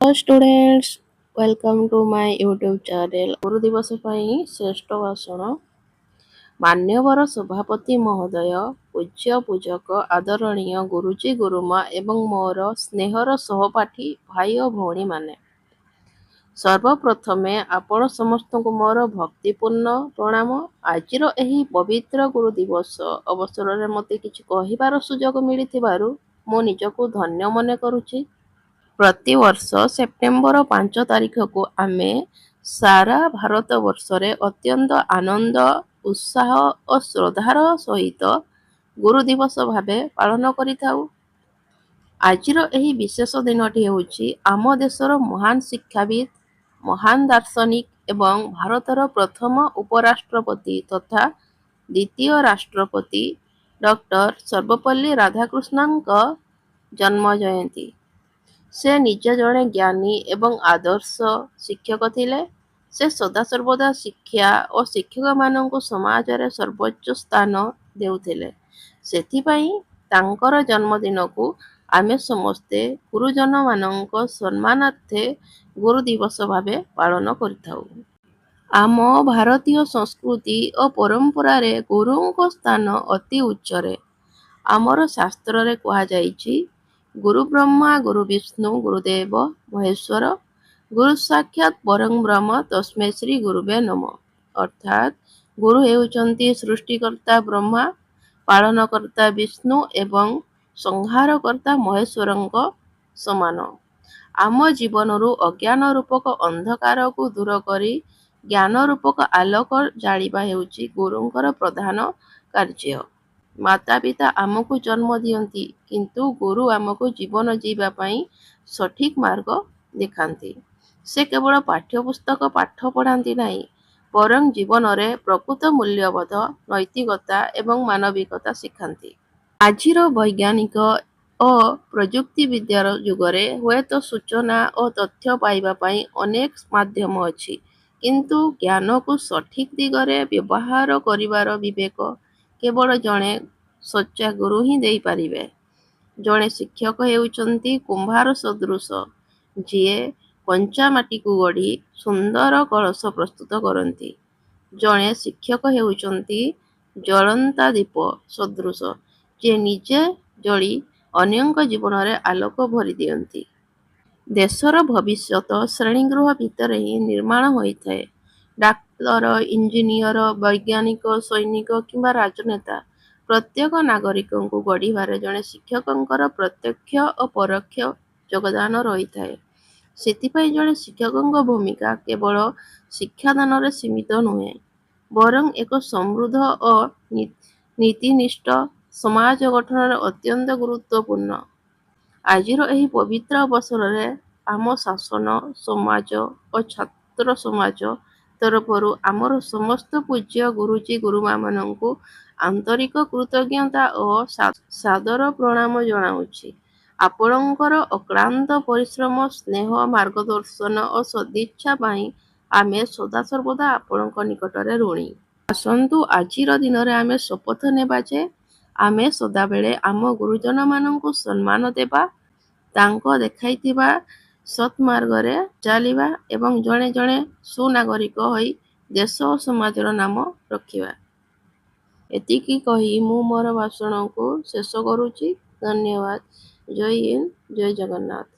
Hello students, welcome to my YouTube channel. ଗୁରୁ ଦିବସ ପାଇଁ ଶ୍ରେଷ୍ଠ ଭାଷଣ। ମାନ୍ୟବର ସଭାପତି ମହୋଦୟ, ପୂଜ୍ୟ ପୂଜକ, ଆଦରଣୀୟ ଗୁରୁଜୀ ଗୁରୁମା ଏବଂ ମୋର ସ୍ନେହର ସହପାଠୀ ଭାଇ ଓ ଭଉଣୀମାନେ, ସର୍ବପ୍ରଥମେ ଆପଣ ସମସ୍ତଙ୍କୁ ମୋର ଭକ୍ତିପୂର୍ଣ୍ଣ ପ୍ରଣାମ। ଆଜିର ଏହି ପବିତ୍ର ଗୁରୁ ଦିବସ ଅବସରରେ ମୋତେ କିଛି କହିବାର ସୁଯୋଗ ମିଳିଥିବାରୁ ମୁଁ ନିଜକୁ ଧନ୍ୟ ମନେ କରୁଛି। ପ୍ରତିବର୍ଷ ସେପ୍ଟେମ୍ବର 5 ତାରିଖକୁ ଆମେ ସାରା ଭାରତବର୍ଷରେ ଅତ୍ୟନ୍ତ ଆନନ୍ଦ, ଉତ୍ସାହ ଓ ଶ୍ରଦ୍ଧାର ସହିତ ଗୁରୁ ଦିବସ ଭାବେ ପାଳନ କରିଥାଉ। ଆଜିର ଏହି ବିଶେଷ ଦିନଟି ହେଉଛି ଆମ ଦେଶର ମହାନ ଶିକ୍ଷାବିତ୍, ମହାନ ଦାର୍ଶନିକ ଏବଂ ଭାରତର ପ୍ରଥମ ଉପରାଷ୍ଟ୍ରପତି ତଥା ଦ୍ୱିତୀୟ ରାଷ୍ଟ୍ରପତି ଡକ୍ଟର ସର୍ବପଲ୍ଲୀ ରାଧାକୃଷ୍ଣନଙ୍କ ଜନ୍ମ ଜୟନ୍ତୀ। ସେ ନିଜେ ଜଣେ ଜ୍ଞାନୀ ଏବଂ ଆଦର୍ଶ ଶିକ୍ଷକ ଥିଲେ। ସେ ସଦାସର୍ବଦା ଶିକ୍ଷା ଓ ଶିକ୍ଷକମାନଙ୍କୁ ସମାଜରେ ସର୍ବୋଚ୍ଚ ସ୍ଥାନ ଦେଉଥିଲେ। ସେଥିପାଇଁ ତାଙ୍କର ଜନ୍ମଦିନକୁ ଆମେ ସମସ୍ତେ ଗୁରୁଜନମାନଙ୍କ ସମ୍ମାନାର୍ଥେ ଗୁରୁ ଦିବସ ଭାବେ ପାଳନ କରିଥାଉ। ଆମ ଭାରତୀୟ ସଂସ୍କୃତି ଓ ପରମ୍ପରାରେ ଗୁରୁଙ୍କ ସ୍ଥାନ ଅତି ଉଚ୍ଚରେ। ଆମର ଶାସ୍ତ୍ରରେ କୁହାଯାଇଛି, ଗୁରୁ ବ୍ରହ୍ମା ଗୁରୁ ବିଷ୍ଣୁ ଗୁରୁଦେବ ମହେଶ୍ୱର, ଗୁରୁ ସାକ୍ଷାତ୍ ପରଂ ବ୍ରହ୍ମ ତସ୍ମୈ ଶ୍ରୀ ଗୁରୁବେ ନମଃ। ଅର୍ଥାତ୍ ଗୁରୁ ହେଉଛନ୍ତି ସୃଷ୍ଟିକର୍ତ୍ତା ବ୍ରହ୍ମା, ପାଳନକର୍ତ୍ତା ବିଷ୍ଣୁ ଏବଂ ସଂହାରକର୍ତ୍ତା ମହେଶ୍ୱରଙ୍କ ସମାନ। ଆମ ଜୀବନରୁ ଅଜ୍ଞାନ ରୂପକ ଅନ୍ଧକାରକୁ ଦୂର କରି ଜ୍ଞାନ ରୂପକ ଆଲୋକ ଜାଳିବା ହେଉଛି ଗୁରୁଙ୍କର ପ୍ରଧାନ କାର୍ଯ୍ୟ। ମାତାପିତା ଆମକୁ ଜନ୍ମ ଦିଅନ୍ତି, କିନ୍ତୁ ଗୁରୁ ଆମକୁ ଜୀବନ ଜୀଇବା ପାଇଁ ସଠିକ୍ ମାର୍ଗ ଦେଖାନ୍ତି। ସେ କେବଳ ପାଠ୍ୟପୁସ୍ତକ ପାଠ ପଢ଼ାନ୍ତି ନାହିଁ, ବରଂ ଜୀବନରେ ପ୍ରକୃତ ମୂଲ୍ୟବୋଧ, ନୈତିକତା ଏବଂ ମାନବିକତା ଶିଖାନ୍ତି। ଆଜିର ବୈଜ୍ଞାନିକ ଓ ପ୍ରଯୁକ୍ତିବିଦ୍ୟାର ଯୁଗରେ ହୁଏତ ସୂଚନା ଓ ତଥ୍ୟ ପାଇବା ପାଇଁ ଅନେକ ମାଧ୍ୟମ ଅଛି, କିନ୍ତୁ ଜ୍ଞାନକୁ ସଠିକ୍ ଦିଗରେ ବ୍ୟବହାର କରିବାର ବିବେକ କେବଳ ଜଣେ ସଚ୍ଚା ଗୁରୁ ହିଁ ଦେଇପାରିବେ। ଜଣେ ଶିକ୍ଷକ ହେଉଛନ୍ତି କୁମ୍ଭାର ସଦୃଶ, ଯିଏ କଞ୍ଚା ମାଟିକୁ ଗଢ଼ି ସୁନ୍ଦର କଳସ ପ୍ରସ୍ତୁତ କରନ୍ତି। ଜଣେ ଶିକ୍ଷକ ହେଉଛନ୍ତି ଜଳନ୍ତା ଦୀପ ସଦୃଶ, ଯିଏ ନିଜେ ଜଳି ଅନ୍ୟଙ୍କ ଜୀବନରେ ଆଲୋକ ଭରି ଦିଅନ୍ତି। ଦେଶର ଭବିଷ୍ୟତ ଶ୍ରେଣୀଗୃହ ଭିତରେ ହିଁ ନିର୍ମାଣ ହୋଇଥାଏ। ଡାକ୍ତର, ଇଞ୍ଜିନିୟର, ବୈଜ୍ଞାନିକ, ସୈନିକ କିମ୍ବା ରାଜନେତା ପ୍ରତ୍ୟେକ ନାଗରିକଙ୍କୁ ଗଢ଼ିବାରେ ଜଣେ ଶିକ୍ଷକଙ୍କର ପ୍ରତ୍ୟକ୍ଷ ଓ ପରୋକ୍ଷ ଯୋଗଦାନ ରହିଥାଏ। ସେଥିପାଇଁ ଜଣେ ଶିକ୍ଷକଙ୍କ ଭୂମିକା କେବଳ ଶିକ୍ଷାଦାନରେ ସୀମିତ ନୁହେଁ, ବରଂ ଏକ ସମୃଦ୍ଧ ଓ ନୀତିନିଷ୍ଠ ସମାଜ ଗଠନରେ ଅତ୍ୟନ୍ତ ଗୁରୁତ୍ୱପୂର୍ଣ୍ଣ। ଆଜିର ଏହି ପବିତ୍ର ଅବସରରେ ଆମ ଶାସନ, ସମାଜ ଓ ଛାତ୍ର ସମାଜ ତରଫରୁ ଆମର ସମସ୍ତ ପୂଜ୍ୟ ଗୁରୁଜୀ ଗୁରୁମାମାନଙ୍କୁ ଆନ୍ତରିକ କୃତଜ୍ଞତା ଓ ସାଦର ପ୍ରଣାମ ଜଣାଉଛି। ଆପଣଙ୍କର ଅକ୍ଳାନ୍ତ ପରିଶ୍ରମ, ସ୍ନେହ, ମାର୍ଗଦର୍ଶନ ଓ ସଦିଚ୍ଛା ପାଇଁ ଆମେ ସଦାସର୍ବଦା ଆପଣଙ୍କ ନିକଟରେ ଋଣୀ। ଆସନ୍ତୁ ଆଜିର ଦିନରେ ଆମେ ଶପଥ ନେବା ଯେ ଆମେ ସଦାବେଳେ ଆମ ଗୁରୁଜନମାନଙ୍କୁ ସମ୍ମାନ ଦେବା, ତାଙ୍କ ଦେଖାଇଥିବା ସତ୍ମାର୍ଗରେ ଚାଲିବା ଏବଂ ଜଣେ ଜଣେ ସୁନାଗରିକ ହୋଇ ଦେଶ ଓ ସମାଜର ନାମ ରଖିବା। ଏତିକି କହି ମୁଁ ମୋର ଭାଷଣକୁ ଶେଷ କରୁଛି। ଧନ୍ୟବାଦ। ଜୟ ହିନ୍ଦ, ଜୟ ଜଗନ୍ନାଥ।